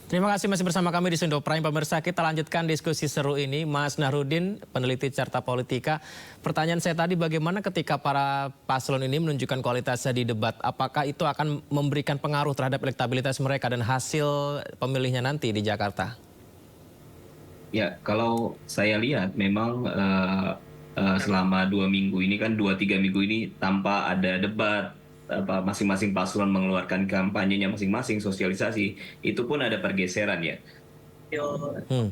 Terima kasih masih bersama kami di Sundop Prime. Pemirsa, kita lanjutkan diskusi seru ini. Mas Nahrudin, peneliti Carta Politika. Pertanyaan saya tadi, bagaimana ketika para paslon ini menunjukkan kualitasnya di debat? Apakah itu akan memberikan pengaruh terhadap elektabilitas mereka dan hasil pemilihnya nanti di Jakarta? Ya, kalau saya lihat memang selama 2 minggu ini kan 2-3 minggu ini tanpa ada debat, masing-masing paslon mengeluarkan kampanyenya masing-masing, sosialisasi, itu pun ada pergeseran ya.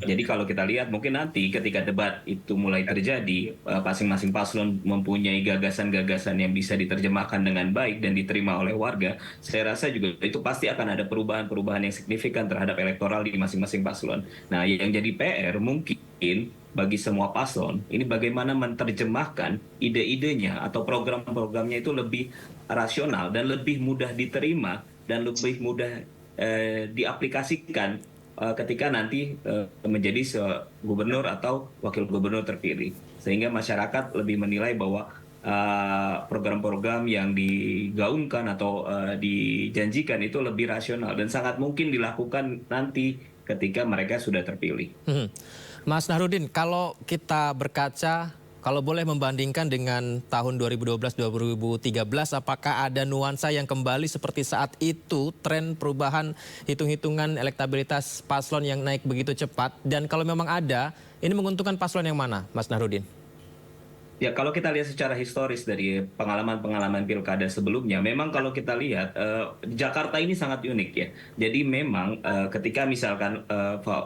Jadi kalau kita lihat mungkin nanti ketika debat itu mulai terjadi, masing-masing paslon mempunyai gagasan-gagasan yang bisa diterjemahkan dengan baik dan diterima oleh warga, saya rasa juga itu pasti akan ada perubahan-perubahan yang signifikan terhadap elektoral di masing-masing paslon. Nah, yang jadi PR mungkin bagi semua paslon, ini bagaimana menerjemahkan ide-idenya atau program-programnya itu lebih rasional dan lebih mudah diterima dan lebih mudah diaplikasikan ketika nanti menjadi gubernur atau wakil gubernur terpilih. Sehingga masyarakat lebih menilai bahwa program-program yang digaungkan atau dijanjikan itu lebih rasional dan sangat mungkin dilakukan nanti ketika mereka sudah terpilih. Mas Nahrudin, kalau kita berkaca, kalau boleh membandingkan dengan tahun 2012-2013, apakah ada nuansa yang kembali seperti saat itu, tren perubahan hitung-hitungan elektabilitas paslon yang naik begitu cepat? Dan kalau memang ada, ini menguntungkan paslon yang mana, Mas Nahrudin? Ya, kalau kita lihat secara historis dari pengalaman-pengalaman pilkada sebelumnya, memang kalau kita lihat Jakarta ini sangat unik ya. Jadi memang ketika misalkan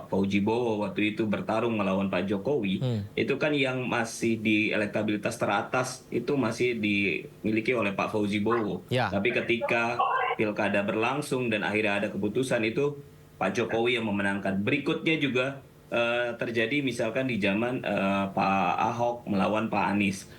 Fauji Bowo waktu itu bertarung melawan Pak Jokowi, itu kan yang masih di elektabilitas teratas itu masih dimiliki oleh Pak Fauji Bowo. Ya. Tapi ketika pilkada berlangsung dan akhirnya ada keputusan itu Pak Jokowi yang memenangkan. Berikutnya juga terjadi misalkan di zaman Pak Ahok melawan Pak Anies.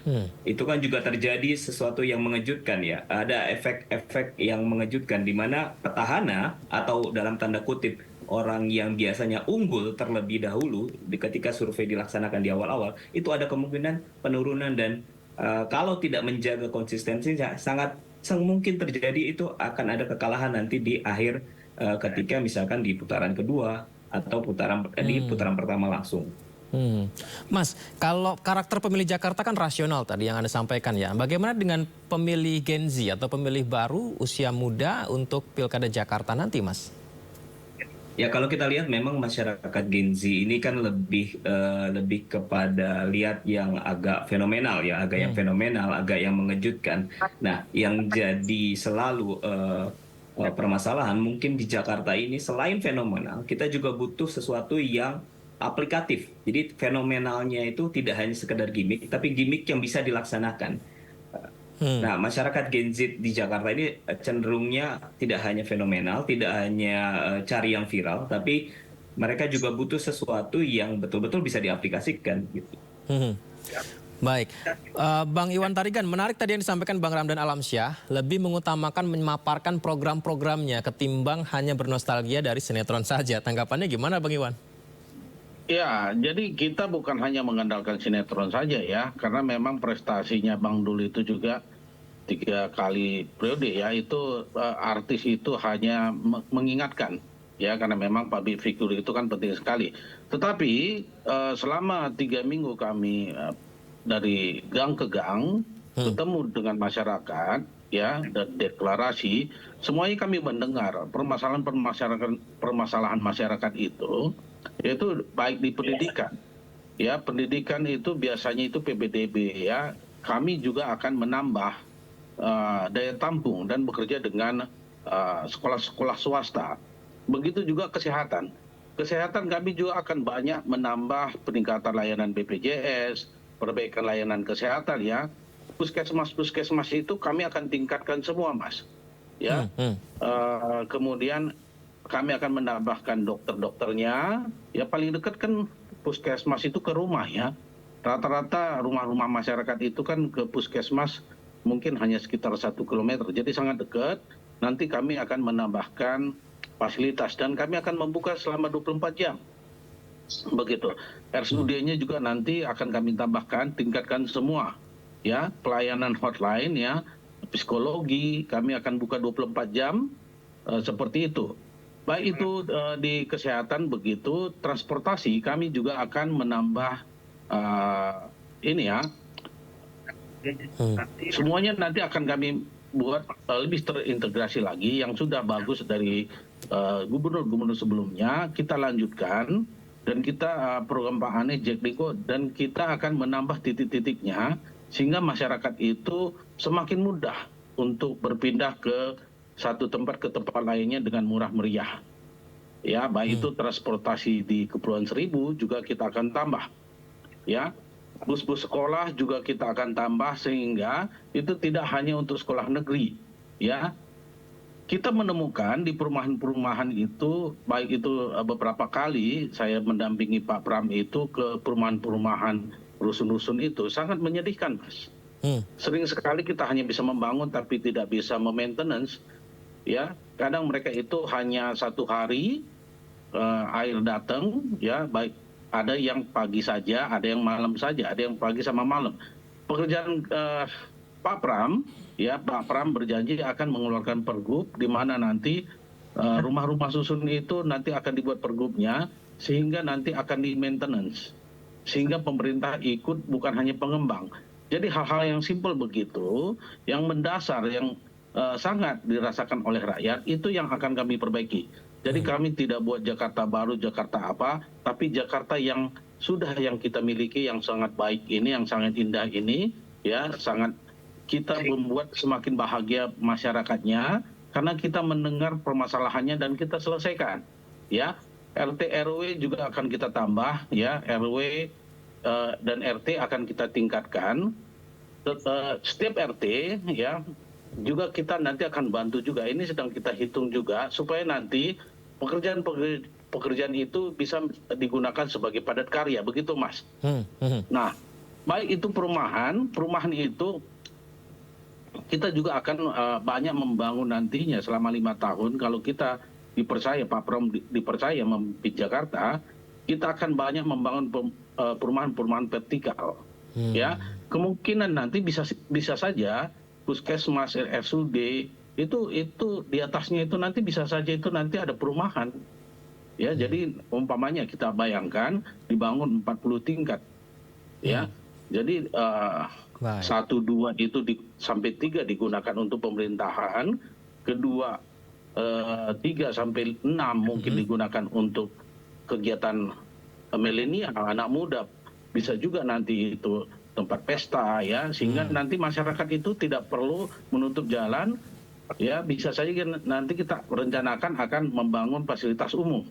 Itu kan juga terjadi sesuatu yang mengejutkan ya. Ada efek-efek yang mengejutkan di mana petahana atau dalam tanda kutip orang yang biasanya unggul terlebih dahulu ketika survei dilaksanakan di awal-awal, itu ada kemungkinan penurunan dan kalau tidak menjaga konsistensinya sangat mungkin terjadi itu akan ada kekalahan nanti di akhir ketika misalkan di putaran kedua atau di putaran pertama langsung. Mas, kalau karakter pemilih Jakarta kan rasional tadi yang Anda sampaikan ya. Bagaimana dengan pemilih Gen Z atau pemilih baru usia muda untuk Pilkada Jakarta nanti, Mas? Ya, kalau kita lihat memang masyarakat Gen Z ini kan lebih kepada lihat yang agak fenomenal ya, agak yang fenomenal, agak yang mengejutkan. Nah, yang jadi selalu permasalahan mungkin di Jakarta ini selain fenomenal, kita juga butuh sesuatu yang aplikatif. Jadi fenomenalnya itu tidak hanya sekedar gimmick, tapi gimmick yang bisa dilaksanakan. Nah, masyarakat Gen Z di Jakarta ini cenderungnya tidak hanya fenomenal, tidak hanya cari yang viral, tapi mereka juga butuh sesuatu yang betul-betul bisa diaplikasikan gitu. Baik, Bang Iwan Tarigan, menarik tadi yang disampaikan Bang Ramdan Alamsyah, lebih mengutamakan memaparkan program-programnya ketimbang hanya bernostalgia dari sinetron saja. Tanggapannya gimana Bang Iwan? Ya, jadi kita bukan hanya mengandalkan sinetron saja ya, karena memang prestasinya Bang Dul itu juga 3 kali periode ya, itu artis itu hanya mengingatkan ya, karena memang public figure itu kan penting sekali. Tetapi selama 3 minggu kami dari gang ke gang ketemu dengan masyarakat ya, dan deklarasi, semuanya kami mendengar permasalahan masyarakat itu, yaitu baik di pendidikan ya, pendidikan itu biasanya itu PBDB ya, kami juga akan menambah daya tampung dan bekerja dengan sekolah-sekolah swasta. Begitu juga kesehatan kami juga akan banyak menambah peningkatan layanan BPJS, perbaikan layanan kesehatan ya. Puskesmas itu kami akan tingkatkan semua, Mas ya. Kemudian kami akan menambahkan dokter-dokternya ya, paling dekat kan puskesmas itu ke rumah ya. Rata-rata rumah-rumah masyarakat itu kan ke puskesmas mungkin hanya sekitar 1 kilometer, jadi sangat dekat. Nanti kami akan menambahkan fasilitas dan kami akan membuka selama 24 jam. Begitu. RSUD-nya juga nanti akan kami tambahkan, tingkatkan semua ya, pelayanan hotline ya, psikologi kami akan buka 24 jam seperti itu. baik itu di kesehatan begitu, transportasi kami juga akan menambah ini ya, semuanya nanti akan kami buat lebih terintegrasi lagi. Yang sudah bagus dari gubernur-gubernur sebelumnya kita lanjutkan, dan kita program Pak Anies Jack Diko, dan kita akan menambah titik-titiknya sehingga masyarakat itu semakin mudah untuk berpindah ke satu tempat ke tempat lainnya dengan murah meriah. Ya, baik itu transportasi di Kepulauan Seribu juga kita akan tambah. Ya, bus-bus sekolah juga kita akan tambah sehingga itu tidak hanya untuk sekolah negeri. Ya, kita menemukan di perumahan-perumahan itu, baik itu beberapa kali saya mendampingi Pak Pram itu ke perumahan-perumahan rusun-rusun itu sangat menyedihkan, Mas. Sering sekali kita hanya bisa membangun tapi tidak bisa memaintenance. Ya, kadang mereka itu hanya 1 hari air datang, ya, baik ada yang pagi saja, ada yang malam saja, ada yang pagi sama malam. Pekerjaan Pak Pram, ya, Pak Pram berjanji akan mengeluarkan pergub di mana nanti rumah-rumah susun itu nanti akan dibuat pergubnya sehingga nanti akan di maintenance, sehingga pemerintah ikut, bukan hanya pengembang. Jadi hal-hal yang simpel begitu, yang mendasar, yang sangat dirasakan oleh rakyat, itu yang akan kami perbaiki. Jadi kami tidak buat Jakarta baru, Jakarta apa, tapi Jakarta yang sudah yang kita miliki, yang sangat baik ini, yang sangat indah ini, ya, sangat kita membuat semakin bahagia masyarakatnya karena kita mendengar permasalahannya dan kita selesaikan. Ya, RT RW juga akan kita tambah, ya, RW dan RT akan kita tingkatkan. Setiap RT, ya, juga kita nanti akan bantu juga. Ini sedang kita hitung juga supaya nanti pekerjaan itu bisa digunakan sebagai padat karya, begitu, Mas. Nah, baik itu perumahan itu kita juga akan banyak membangun nantinya selama 5 tahun. Kalau kita dipercaya, Pak Pram dipercaya memimpin Jakarta, kita akan banyak membangun perumahan-perumahan vertikal. Ya, kemungkinan nanti bisa saja puskesmas, RSUD itu di atasnya itu nanti bisa saja itu nanti ada perumahan. Ya, jadi umpamanya kita bayangkan dibangun 40 tingkat. Ya. Jadi 1, 2 itu sampai 3 digunakan untuk pemerintahan, kedua 3 sampai 6 mungkin digunakan untuk kegiatan milenial, anak muda, bisa juga nanti itu tempat pesta, ya, sehingga nanti masyarakat itu tidak perlu menutup jalan, ya, bisa saja nanti kita rencanakan akan membangun fasilitas umum,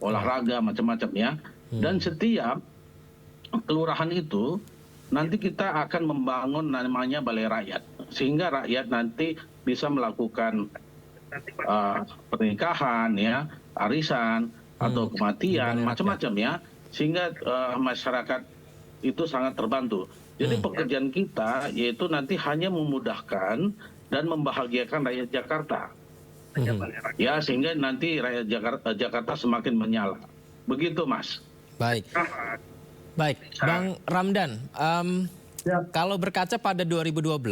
olahraga macam-macam, ya, dan setiap kelurahan itu nanti kita akan membangun namanya balai rakyat, sehingga rakyat nanti bisa melakukan pernikahan, ya, arisan atau kematian macam-macam, ya, sehingga masyarakat itu sangat terbantu. Jadi pekerjaan kita yaitu nanti hanya memudahkan dan membahagiakan rakyat Jakarta, ya, sehingga nanti rakyat Jakarta semakin menyala. Begitu, Mas. Baik, Bang Ramdan. Kalau berkaca pada 2012,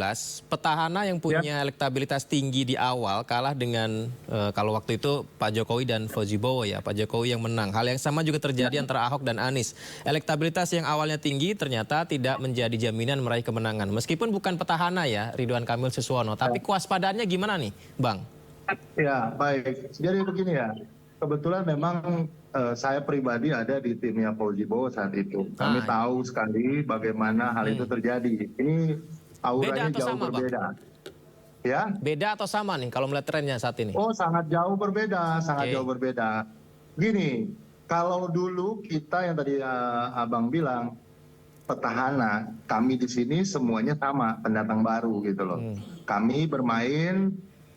petahana yang punya elektabilitas tinggi di awal kalah dengan kalau waktu itu Pak Jokowi dan Fauzi Bowo, ya, Pak Jokowi yang menang. Hal yang sama juga terjadi antara Ahok dan Anies. Elektabilitas yang awalnya tinggi ternyata tidak menjadi jaminan meraih kemenangan. Meskipun bukan petahana, ya, Ridwan Kamil Suswono, tapi kewaspadaannya gimana nih, Bang? Ya, baik. Jadi begini, ya. Kebetulan memang saya pribadi ada di timnya Fauzi Bowo saat itu. Kami tahu sekali bagaimana hal itu terjadi. Ini auranya jauh berbeda. Bang? Ya? Beda atau sama nih kalau melihat trennya saat ini? Oh, sangat jauh berbeda, sangat jauh berbeda. Gini, kalau dulu kita yang tadi Abang bilang, petahana, kami di sini semuanya sama, pendatang baru gitu loh. Kami bermain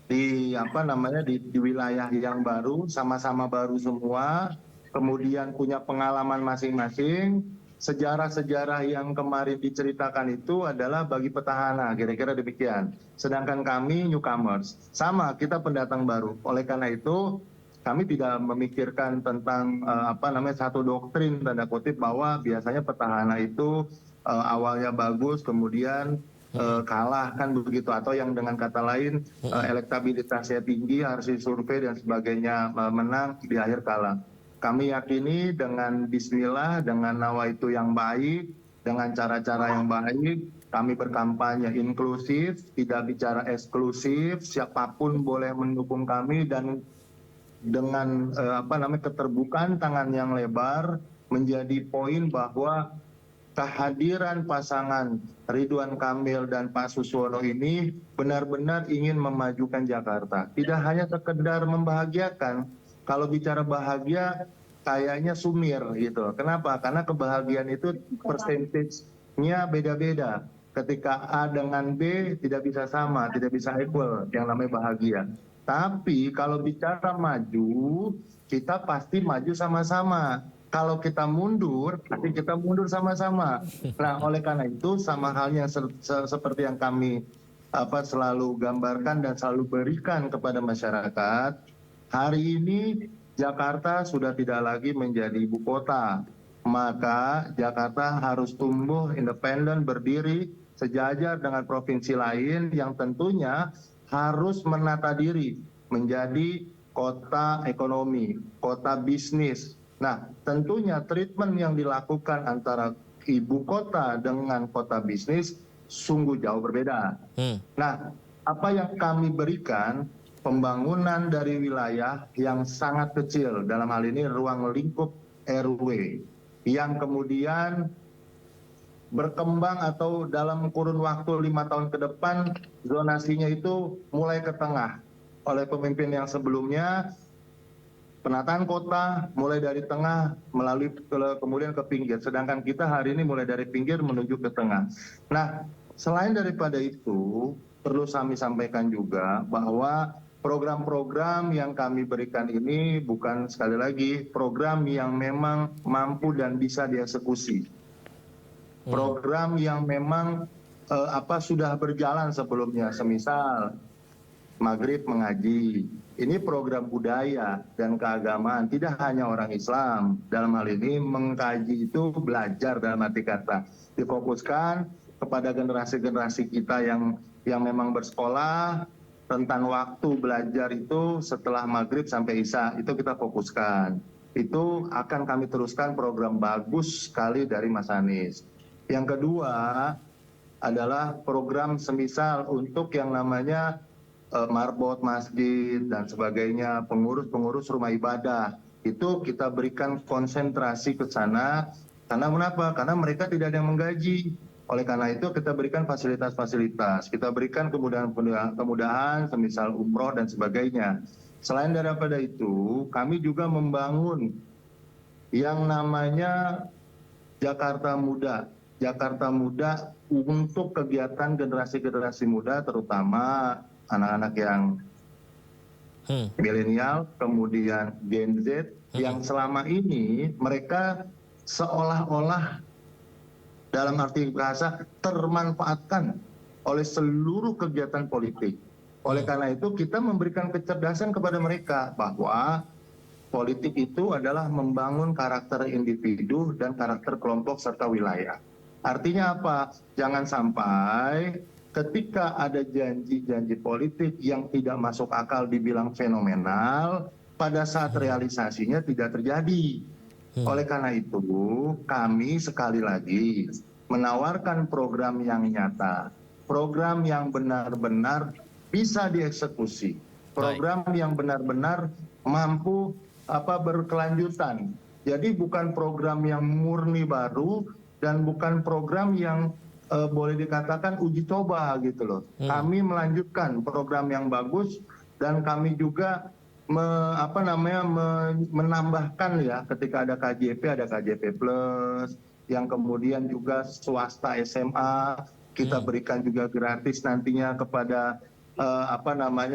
di di wilayah yang baru, sama-sama baru semua, kemudian punya pengalaman masing-masing. Sejarah-sejarah yang kemarin diceritakan itu adalah bagi petahana, kira-kira demikian. Sedangkan kami newcomers, sama, kita pendatang baru. Oleh karena itu kami tidak memikirkan tentang satu doktrin tanda kutip bahwa biasanya petahana itu awalnya bagus, kemudian kalah kan begitu, atau yang dengan kata lain elektabilitasnya tinggi, harus disurvei dan sebagainya, menang di akhir kalah. Kami yakini dengan bismillah, dengan nawaitu yang baik, dengan cara-cara yang baik, kami berkampanye inklusif, tidak bicara eksklusif, siapapun boleh mendukung kami, dan dengan keterbukaan tangan yang lebar menjadi poin bahwa kehadiran pasangan Ridwan Kamil dan Pak Suswono ini benar-benar ingin memajukan Jakarta. Tidak hanya sekedar membahagiakan. Kalau bicara bahagia kayaknya sumir gitu. Kenapa? Karena kebahagiaan itu persentasenya beda-beda. Ketika A dengan B tidak bisa sama, tidak bisa equal yang namanya bahagia. Tapi kalau bicara maju, kita pasti maju sama-sama. Kalau kita mundur, pasti kita mundur sama-sama. Nah, oleh karena itu sama halnya seperti yang kami selalu gambarkan dan selalu berikan kepada masyarakat. Hari ini Jakarta sudah tidak lagi menjadi ibu kota. Maka Jakarta harus tumbuh independen, berdiri sejajar dengan provinsi lain yang tentunya harus menata diri menjadi kota ekonomi, kota bisnis. Nah, tentunya treatment yang dilakukan antara ibu kota dengan kota bisnis sungguh jauh berbeda. Nah, apa yang kami berikan, pembangunan dari wilayah yang sangat kecil, dalam hal ini ruang lingkup RW, yang kemudian berkembang atau dalam kurun waktu 5 tahun ke depan zonasinya itu mulai ke tengah oleh pemimpin yang sebelumnya. Penataan kota mulai dari tengah melalui kemudian ke pinggir, sedangkan kita hari ini mulai dari pinggir menuju ke tengah. Nah, selain daripada itu perlu kami sampaikan juga bahwa program-program yang kami berikan ini bukan, sekali lagi, program yang memang mampu dan bisa dieksekusi. Program yang memang sudah berjalan sebelumnya, semisal Maghrib mengaji. Ini program budaya dan keagamaan, tidak hanya orang Islam. Dalam hal ini mengkaji itu belajar dalam arti kata. Difokuskan kepada generasi-generasi kita yang memang bersekolah, rentan waktu belajar itu setelah Maghrib sampai Isya, itu kita fokuskan. Itu akan kami teruskan, program bagus sekali dari Mas Anies. Yang kedua adalah program semisal untuk yang namanya marbot masjid dan sebagainya, pengurus-pengurus rumah ibadah. Itu kita berikan konsentrasi ke sana. Karena kenapa? Karena mereka tidak ada yang menggaji. Oleh karena itu kita berikan fasilitas-fasilitas. Kita berikan kemudahan semisal umroh dan sebagainya. Selain daripada itu, kami juga membangun yang namanya Jakarta Muda. Jakarta Muda untuk kegiatan generasi-generasi muda, terutama anak-anak yang milenial, kemudian Gen Z, yang selama ini mereka seolah-olah dalam arti bahasa termanfaatkan oleh seluruh kegiatan politik. Oleh karena itu kita memberikan kecerdasan kepada mereka bahwa politik itu adalah membangun karakter individu dan karakter kelompok serta wilayah. Artinya apa? Jangan sampai ketika ada janji-janji politik yang tidak masuk akal dibilang fenomenal, pada saat realisasinya tidak terjadi. Oleh karena itu, kami sekali lagi menawarkan program yang nyata, program yang benar-benar bisa dieksekusi, program yang benar-benar mampu berkelanjutan. Jadi bukan program yang murni baru dan bukan program yang boleh dikatakan uji coba gitu loh. Kami melanjutkan program yang bagus dan kami juga menambahkan ya, ketika ada KJP Plus, yang kemudian juga swasta SMA kita berikan juga gratis nantinya kepada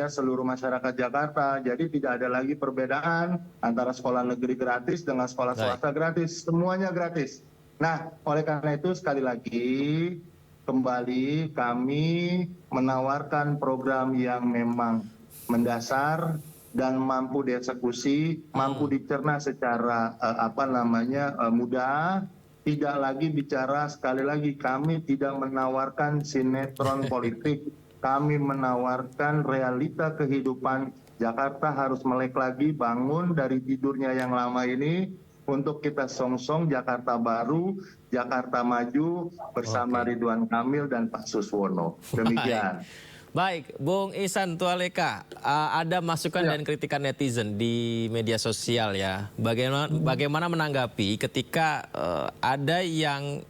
seluruh masyarakat Jakarta. Jadi tidak ada lagi perbedaan antara sekolah negeri gratis dengan sekolah swasta gratis, semuanya gratis. Nah, oleh karena itu sekali lagi kembali kami menawarkan program yang memang mendasar dan mampu dieksekusi, mampu dicerna secara mudah, tidak lagi bicara, sekali lagi kami tidak menawarkan sinetron politik, kami menawarkan realita kehidupan. Jakarta harus melek lagi, bangun dari tidurnya yang lama ini untuk kita songsong Jakarta baru, Jakarta maju bersama Ridwan Kamil dan Pak Suswono. Demikian. Baik, Bung Ihsan Tualeka, ada masukan dan kritikan netizen di media sosial ya. Bagaimana menanggapi ketika ada yang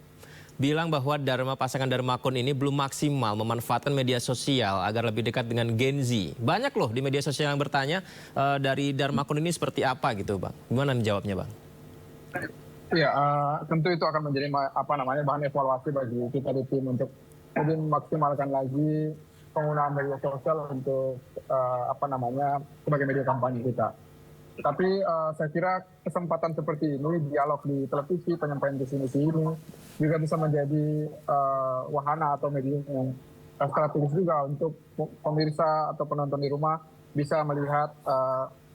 bilang bahwa pasangan Darmakun ini belum maksimal memanfaatkan media sosial agar lebih dekat dengan Gen Z. Banyak loh di media sosial yang bertanya dari Darmakun ini seperti apa gitu, Bang. Gimana jawabnya, Bang? Ya, tentu itu akan menjadi bahan evaluasi bagi kita di tim untuk kemudian memaksimalkan lagi penggunaan media sosial untuk sebagai media kampanye kita. Tapi saya kira kesempatan seperti ini, dialog di televisi, penyampaian visi misi ini juga bisa menjadi wahana atau media yang strategis juga untuk pemirsa atau penonton di rumah bisa melihat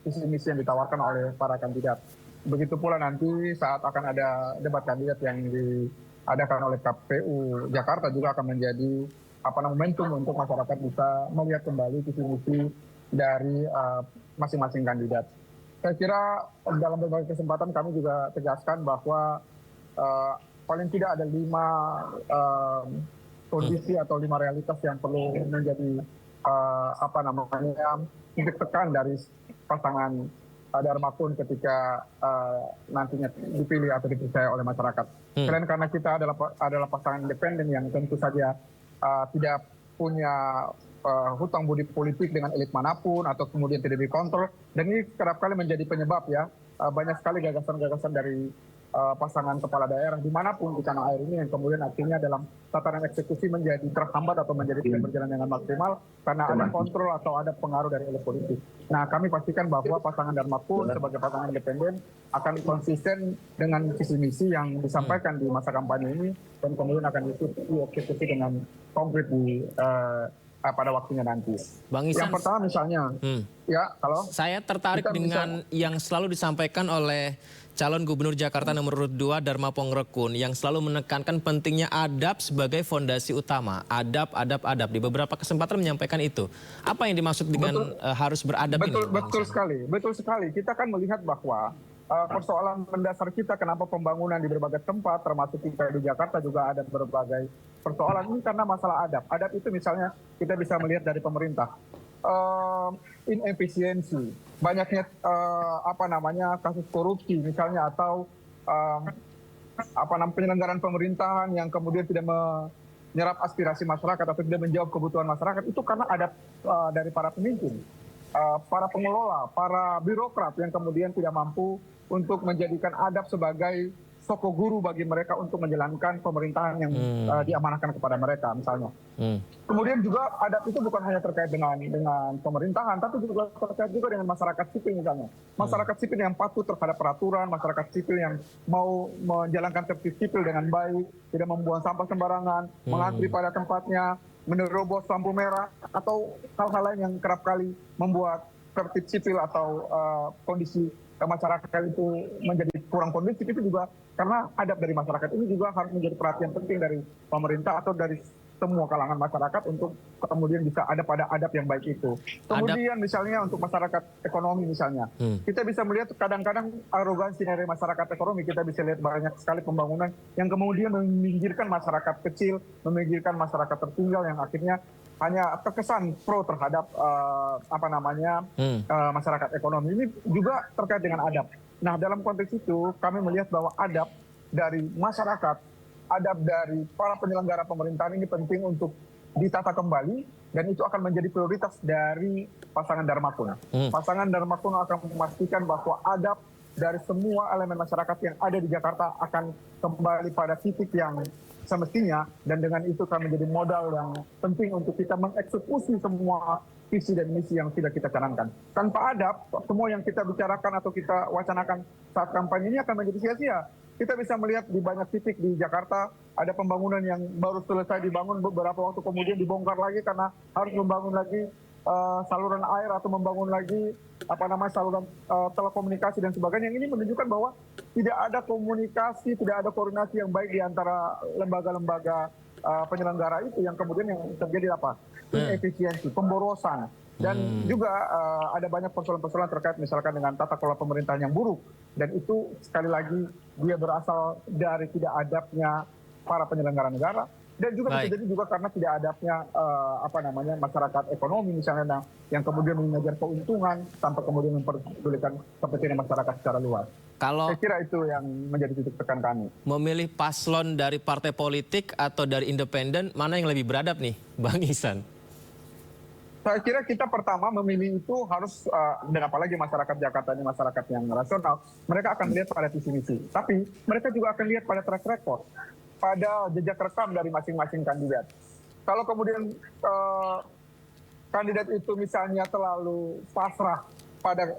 visi misi yang ditawarkan oleh para kandidat. Begitu pula nanti saat akan ada debat kandidat yang diadakan oleh KPU Jakarta juga akan menjadi momentum untuk masyarakat bisa melihat kembali visi misi dari masing-masing kandidat. Saya kira dalam berbagai kesempatan kami juga tegaskan bahwa paling tidak ada 5 kondisi atau 5 realitas yang perlu menjadi titik tekan dari pasangan Darmakun ketika nantinya dipilih atau dipercaya oleh masyarakat. Selain karena kita adalah pasangan independen yang tentu saja tidak punya hutang budi politik dengan elit manapun atau kemudian tidak dikontrol, dan ini kerap kali menjadi penyebab ya banyak sekali gagasan-gagasan dari pasangan kepala daerah dimanapun di tanah air ini yang kemudian akhirnya dalam tatanan eksekusi menjadi terhambat atau menjadi tidak berjalan dengan maksimal karena ada kontrol atau ada pengaruh dari elit politik. Nah, kami pastikan bahwa pasangan Darmakun sebagai pasangan independen akan konsisten dengan visi misi yang disampaikan di masa kampanye ini dan kemudian akan dieksekusi dengan konkret pada waktunya nanti. Bang Ihsan, yang pertama misalnya, ya kalau saya tertarik dengan yang selalu disampaikan oleh calon gubernur Jakarta nomor urut 2 Dharma Pongrekun yang selalu menekankan pentingnya adab sebagai fondasi utama. Adab. Di beberapa kesempatan menyampaikan itu. Apa yang dimaksud dengan harus beradab ini? Betul sekali. Kita kan melihat bahwa persoalan mendasar kita kenapa pembangunan di berbagai tempat termasuk kita di Jakarta juga ada berbagai persoalan ini karena masalah adab. Adab itu misalnya kita bisa melihat dari pemerintah. Inefisiensi, banyaknya kasus korupsi misalnya atau penyelenggaraan pemerintahan yang kemudian tidak menyerap aspirasi masyarakat atau tidak menjawab kebutuhan masyarakat itu karena adab dari para pemimpin, para pengelola, para birokrat yang kemudian tidak mampu untuk menjadikan adab sebagai soko guru bagi mereka untuk menjalankan pemerintahan yang diamanahkan kepada mereka misalnya. Kemudian juga adab itu bukan hanya terkait dengan pemerintahan, tapi juga terkait juga dengan masyarakat sipil misalnya. Masyarakat sipil yang patuh terhadap peraturan, masyarakat sipil yang mau menjalankan tertib sipil dengan baik, tidak membuang sampah sembarangan, mengantri pada tempatnya, menerobos lampu merah, atau hal-hal lain yang kerap kali membuat tertib sipil atau kondisi masyarakat itu menjadi kurang kondusif. Itu juga karena adab dari masyarakat ini juga harus menjadi perhatian penting dari pemerintah atau dari semua kalangan masyarakat untuk kemudian bisa ada pada adab yang baik itu. Kemudian misalnya untuk masyarakat ekonomi misalnya, kita bisa melihat kadang-kadang arogansi dari masyarakat ekonomi, kita bisa lihat banyak sekali pembangunan yang kemudian meminggirkan masyarakat kecil, meminggirkan masyarakat tertinggal yang akhirnya hanya terkesan pro terhadap masyarakat ekonomi. Ini juga terkait dengan adab. Nah, dalam konteks itu kami melihat bahwa adab dari masyarakat, adab dari para penyelenggara pemerintahan ini penting untuk ditata kembali dan itu akan menjadi prioritas dari pasangan Darmakun. Pasangan Darmakun akan memastikan bahwa adab dari semua elemen masyarakat yang ada di Jakarta akan kembali pada titik yang semestinya, dan dengan itu kami menjadi modal yang penting untuk kita mengeksekusi semua visi dan misi yang sudah kita canangkan. Tanpa adab, semua yang kita bicarakan atau kita wacanakan saat kampanye ini akan menjadi sia-sia. Kita bisa melihat di banyak titik di Jakarta ada pembangunan yang baru selesai dibangun, beberapa waktu kemudian dibongkar lagi karena harus membangun lagi saluran air atau membangun lagi saluran telekomunikasi dan sebagainya. Yang ini menunjukkan bahwa tidak ada komunikasi, tidak ada koordinasi yang baik di antara lembaga-lembaga penyelenggara itu, yang kemudian yang terjadi apa? Inefisiensi, pemborosan. Dan juga ada banyak persoalan-persoalan terkait misalkan dengan tata kelola pemerintahan yang buruk. Dan itu sekali lagi dia berasal dari tidak adabnya para penyelenggara negara. Dan juga bisa jadi juga karena tidak adabnya masyarakat ekonomi misalnya yang kemudian mengejar keuntungan tanpa kemudian memperdulikan kepentingan masyarakat secara luas. Saya kira itu yang menjadi titik tekan kami. Memilih paslon dari partai politik atau dari independen, mana yang lebih beradab nih, Bang Ihsan? Saya kira kita pertama memilih itu harus, dan apalagi masyarakat Jakarta ini masyarakat yang rasional, mereka akan lihat pada visi misi. Tapi mereka juga akan lihat pada track record, pada jejak rekam dari masing-masing kandidat. Kalau kemudian kandidat itu misalnya terlalu pasrah pada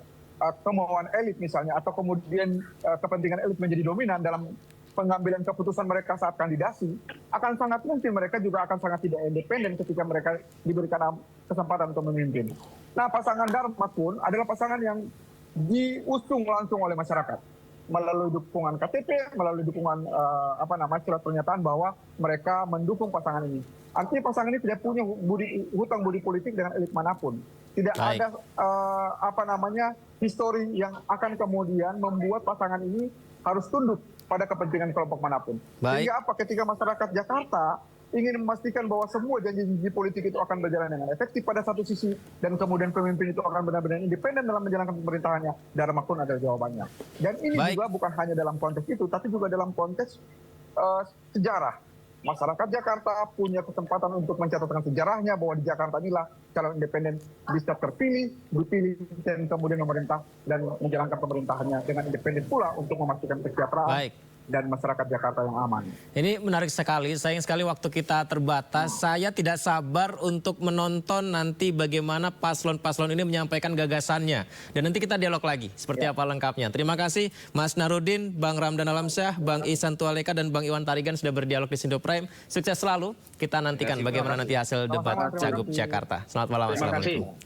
kemauan elit misalnya, atau kemudian kepentingan elit menjadi dominan dalam pengambilan keputusan mereka saat kandidasi, akan sangat mungkin mereka juga akan sangat tidak independen ketika mereka diberikan kesempatan untuk memimpin. Nah, pasangan Dharma pun adalah pasangan yang diusung langsung oleh masyarakat melalui dukungan KTP, melalui dukungan surat pernyataan bahwa mereka mendukung pasangan ini. Artinya pasangan ini tidak punya hutang budi politik dengan elit manapun. Tidak ada histori yang akan kemudian membuat pasangan ini harus tunduk pada kepentingan kelompok manapun. Sehingga ketika masyarakat Jakarta ingin memastikan bahwa semua janji-janji politik itu akan berjalan dengan efektif pada satu sisi, dan kemudian pemimpin itu akan benar-benar independen dalam menjalankan pemerintahannya, Dharma pun adalah jawabannya. Dan ini juga bukan hanya dalam konteks itu, tapi juga dalam konteks sejarah. Masyarakat Jakarta punya kesempatan untuk mencatatkan sejarahnya bahwa di Jakarta inilah calon independen bisa terpilih, dipilih, dan kemudian memerintah dan menjalankan pemerintahannya dengan independen pula untuk memastikan kesejahteraan dan masyarakat Jakarta yang aman. Ini menarik sekali, sayang sekali waktu kita terbatas. Saya tidak sabar untuk menonton nanti bagaimana paslon-paslon ini menyampaikan gagasannya. Dan nanti kita dialog lagi, seperti apa lengkapnya. Terima kasih Mas Nahrudin, Bang Ramdan Alamsyah, Bang Ihsan Tualeka, dan Bang Iwan Tarigan sudah berdialog di Sindo Prime. Sukses selalu, kita nantikan bagaimana nanti hasil debat Cagup Jakarta. Selamat malam, Assalamualaikum.